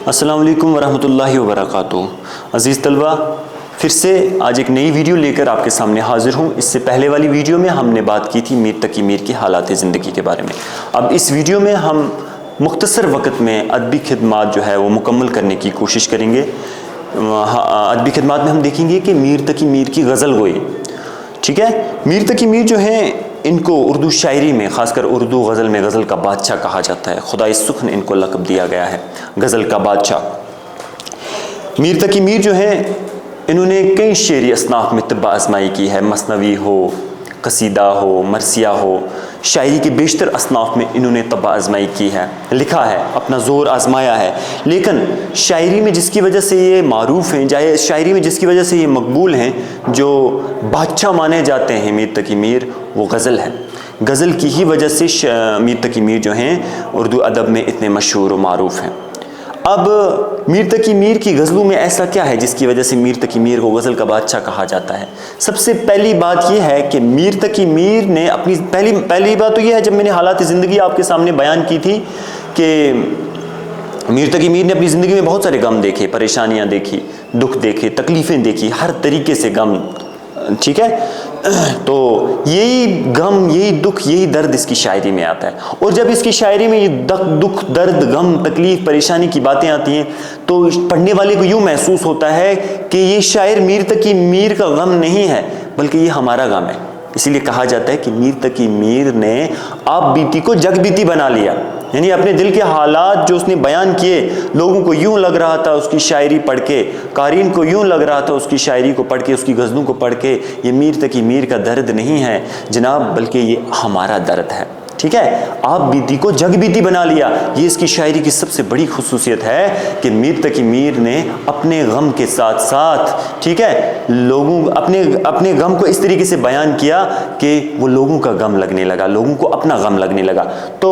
السلام علیکم ورحمۃ اللہ وبرکاتہ۔ عزیز طلبہ، پھر سے آج ایک نئی ویڈیو لے کر آپ کے سامنے حاضر ہوں۔ اس سے پہلے والی ویڈیو میں ہم نے بات کی تھی میر تقی میر کی حالات زندگی کے بارے میں۔ اب اس ویڈیو میں ہم مختصر وقت میں ادبی خدمات جو ہے وہ مکمل کرنے کی کوشش کریں گے۔ ادبی خدمات میں ہم دیکھیں گے کہ میر تقی میر کی غزل گوئی، ٹھیک ہے۔ میر تقی میر جو ہیں ان کو اردو شاعری میں، خاص کر اردو غزل میں غزل کا بادشاہ کہا جاتا ہے۔ خدائے سخن ان کو لقب دیا گیا ہے، غزل کا بادشاہ۔ میر تقی میر جو ہیں انہوں نے کئی شعری اصناف میں طب آزمائی کی ہے۔ مثنوی ہو، قصیدہ ہو، مرثیہ ہو، شاعری کے بیشتر اصناف میں انہوں نے طب آزمائی کی ہے، لکھا ہے، اپنا زور آزمایا ہے۔ لیکن شاعری میں جس کی وجہ سے یہ معروف ہیں، شاعری میں جس کی وجہ سے یہ مقبول ہیں، جو بادشاہ مانے جاتے ہیں میر تقی میر، وہ غزل ہے۔ غزل کی ہی وجہ سے میر تقی میر جو ہیں اردو ادب میں اتنے مشہور و معروف ہیں۔ اب میر تقی میر کی غزلوں میں ایسا کیا ہے جس کی وجہ سے میر تقی میر کو غزل کا بادشاہ کہا جاتا ہے؟ سب سے پہلی بات یہ ہے کہ میر تقی میر نے اپنی پہلی بات تو یہ ہے، جب میں نے حالات زندگی آپ کے سامنے بیان کی تھی کہ میر تقی میر نے اپنی زندگی میں بہت سارے غم دیکھے، پریشانیاں دیکھی، دکھ دیکھے، تکلیفیں دیکھی، ہر طریقے سے غم، ٹھیک ہے۔ تو یہی غم، یہی دکھ، یہی درد اس کی شاعری میں آتا ہے۔ اور جب اس کی شاعری میں یہ دکھ، درد، غم، تکلیف، پریشانی کی باتیں آتی ہیں تو پڑھنے والے کو یوں محسوس ہوتا ہے کہ یہ شاعر میر تقی میر کا غم نہیں ہے بلکہ یہ ہمارا غم ہے۔ اسی لیے کہا جاتا ہے کہ میر تقی میر نے آپ بیتی کو جگ بیتی بنا لیا، یعنی اپنے دل کے حالات جو اس نے بیان کیے، لوگوں کو یوں لگ رہا تھا اس کی شاعری پڑھ کے، قارئین کو یوں لگ رہا تھا اس کی شاعری کو پڑھ کے، اس کی غزلوں کو پڑھ کے، یہ میر تقی میر کا درد نہیں ہے جناب، بلکہ یہ ہمارا درد ہے، ٹھیک ہے۔ آپ بیتی کو جگ بیتی بنا لیا، یہ اس کی شاعری کی سب سے بڑی خصوصیت ہے کہ میر تقی میر نے اپنے غم کے ساتھ ساتھ، ٹھیک ہے، لوگوں اپنے غم کو اس طریقے سے بیان کیا کہ وہ لوگوں کا غم لگنے لگا، لوگوں کو اپنا غم لگنے لگا۔ تو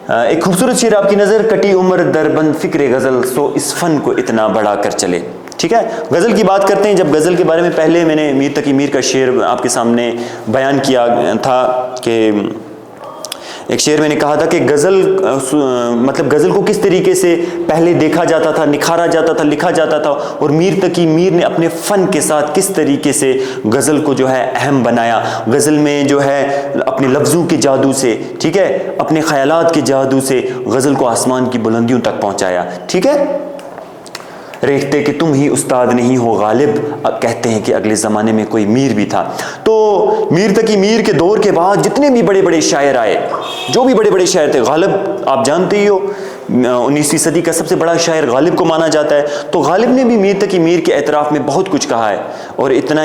ایک خوبصورت شعر آپ کی نظر، کٹی عمر دربند فکر غزل، سو اس فن کو اتنا بڑا کر چلے، ٹھیک ہے۔ غزل کی بات کرتے ہیں۔ جب غزل کے بارے میں پہلے میں نے میر تقی میر کا شعر آپ کے سامنے بیان کیا تھا کہ ایک شعر میں نے کہا تھا کہ غزل کو کس طریقے سے پہلے دیکھا جاتا تھا، نکھارا جاتا تھا، لکھا جاتا تھا، اور میر تقی میر نے اپنے فن کے ساتھ کس طریقے سے غزل کو جو ہے اہم بنایا، غزل میں جو ہے اپنے لفظوں کے جادو سے، ٹھیک ہے، اپنے خیالات کے جادو سے غزل کو آسمان کی بلندیوں تک پہنچایا، ٹھیک ہے۔ ریختہ کہ تم ہی استاد نہیں ہو غالب، کہتے ہیں کہ اگلے زمانے میں کوئی میر بھی تھا۔ تو میر تقی میر کے دور کے بعد جتنے بھی بڑے بڑے شاعر آئے، جو بھی بڑے بڑے شاعر تھے، غالب آپ جانتے ہی ہو 19ویں صدی کا سب سے بڑا شاعر غالب کو مانا جاتا ہے۔ تو غالب نے بھی میر تقی میر کے اعتراف میں بہت کچھ کہا ہے، اور اتنا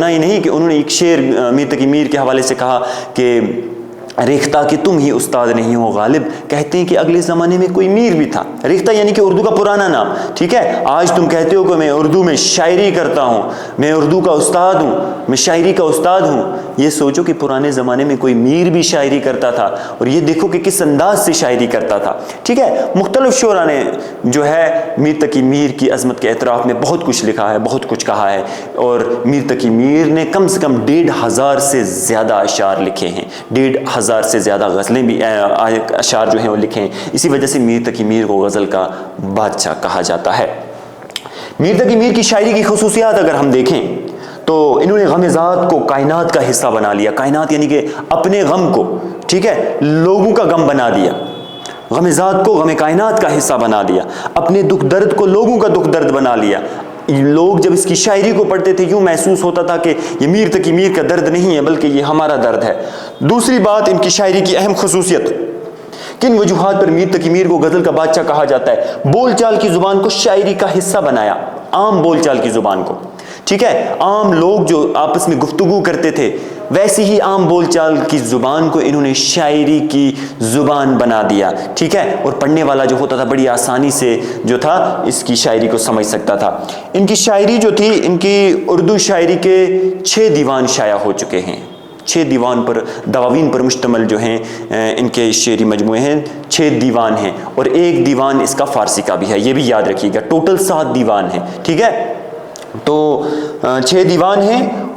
ہی نہیں کہ انہوں نے ایک شعر میر تقی میر کے حوالے سے کہا کہ ریختہ کہ تم ہی استاد نہیں ہو غالب، کہتے ہیں کہ اگلے زمانے میں کوئی میر بھی تھا۔ ریختہ یعنی کہ اردو کا پرانا نام، ٹھیک ہے۔ آج تم کہتے ہو کہ میں اردو میں شاعری کرتا ہوں، میں اردو کا استاد ہوں، میں شاعری کا استاد ہوں، یہ سوچو کہ پرانے زمانے میں کوئی میر بھی شاعری کرتا تھا، اور یہ دیکھو کہ کس انداز سے شاعری کرتا تھا، ٹھیک ہے۔ مختلف شعراء نے جو ہے میر تقی میر کی عظمت کے اعتراف میں بہت کچھ لکھا ہے، بہت کچھ کہا ہے، اور میر تقی میر نے کم سے کم 1500 سے زیادہ اشعار لکھے ہیں، 1500 سے زیادہ غزلیں بھی، اشعار جو ہیں وہ لکھے ہیں۔ اسی وجہ سے میر تقی میر کو غزل کا بادشاہ کہا جاتا ہے۔ میر تقی میر کی شاعری کی خصوصیات اگر ہم دیکھیں تو انہوں نے غم ذات کو کائنات کا حصہ بنا لیا۔ کائنات یعنی کہ اپنے غم کو، ٹھیک ہے، لوگوں کا غم بنا دیا، غم ذات کو غم کائنات کا حصہ بنا دیا، اپنے دکھ درد کو لوگوں کا دکھ درد بنا لیا۔ لوگ جب اس کی شاعری کو پڑھتے تھے یوں محسوس ہوتا تھا کہ یہ میر تقی میر کا درد نہیں ہے بلکہ یہ ہمارا درد ہے۔ دوسری بات، ان کی شاعری کی اہم خصوصیت، کن وجوہات پر میر تقی میر کو غزل کا بادشاہ کہا جاتا ہے؟ بول چال کی زبان کو شاعری کا حصہ بنایا، عام بول چال کی زبان کو، ٹھیک ہے، عام لوگ جو آپس میں گفتگو کرتے تھے ویسی ہی عام بول چال کی زبان کو انہوں نے شاعری کی زبان بنا دیا، ٹھیک ہے، اور پڑھنے والا جو ہوتا تھا بڑی آسانی سے جو تھا اس کی شاعری کو سمجھ سکتا تھا۔ ان کی شاعری جو تھی، ان کی اردو شاعری کے 6 دیوان شائع ہو چکے ہیں، 6 دیوان پر، دواوین پر مشتمل جو ہیں ان کے شعری مجموعے ہیں، 6 دیوان ہیں، اور ایک دیوان اس کا فارسی کا بھی ہے، یہ بھی یاد رکھیے گا، ٹوٹل 7 دیوان ہیں، ٹھیک ہے۔ تو 6 دیوان ہیں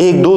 1 2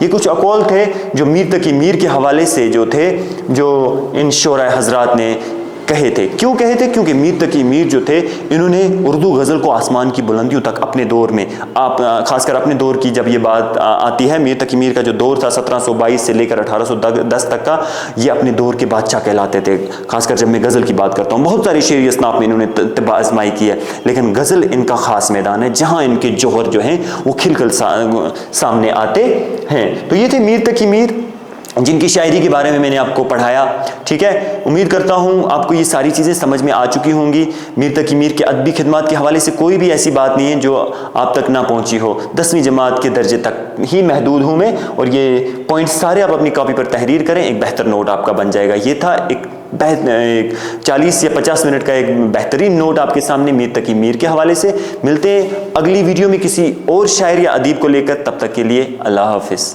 یہ کچھ اقوال تھے جو میر تقی میر کے حوالے سے جو تھے، جو ان شعراء حضرات نے کہے تھے۔ کیوں کہے تھے؟ کیونکہ میر تقی میر جو تھے انہوں نے اردو غزل کو آسمان کی بلندیوں تک اپنے دور میں، خاص کر اپنے دور کی جب یہ بات آتی ہے، میر تقی میر کا جو دور تھا 1722 سے لے کر 1810 تک کا، یہ اپنے دور کے بادشاہ کہلاتے تھے۔ خاص کر جب میں غزل کی بات کرتا ہوں، بہت ساری شعری اصناف میں انہوں نے طب آزمائی کی ہے، لیکن غزل ان کا خاص میدان ہے جہاں ان کے جوہر جو ہیں وہ کھل کر سامنے آتے ہیں۔ تو یہ تھے میر تقی میر، جن کی شاعری کے بارے میں نے آپ کو پڑھایا، ٹھیک ہے۔ امید کرتا ہوں آپ کو یہ ساری چیزیں سمجھ میں آ چکی ہوں گی۔ میر تقی میر کے ادبی خدمات کے حوالے سے کوئی بھی ایسی بات نہیں ہے جو آپ تک نہ پہنچی ہو۔ 10ویں جماعت کے درجے تک ہی محدود ہوں میں، اور یہ پوائنٹس سارے آپ اپنی کاپی پر تحریر کریں، ایک بہتر نوٹ آپ کا بن جائے گا۔ یہ تھا ایک 40 یا 50 منٹ کا ایک بہترین نوٹ آپ کے سامنے میر تقی میر کے حوالے سے۔ ملتے ہیں اگلی ویڈیو میں کسی اور شاعر یا ادیب کو لے کر، تب تک کے لیے اللہ حافظ۔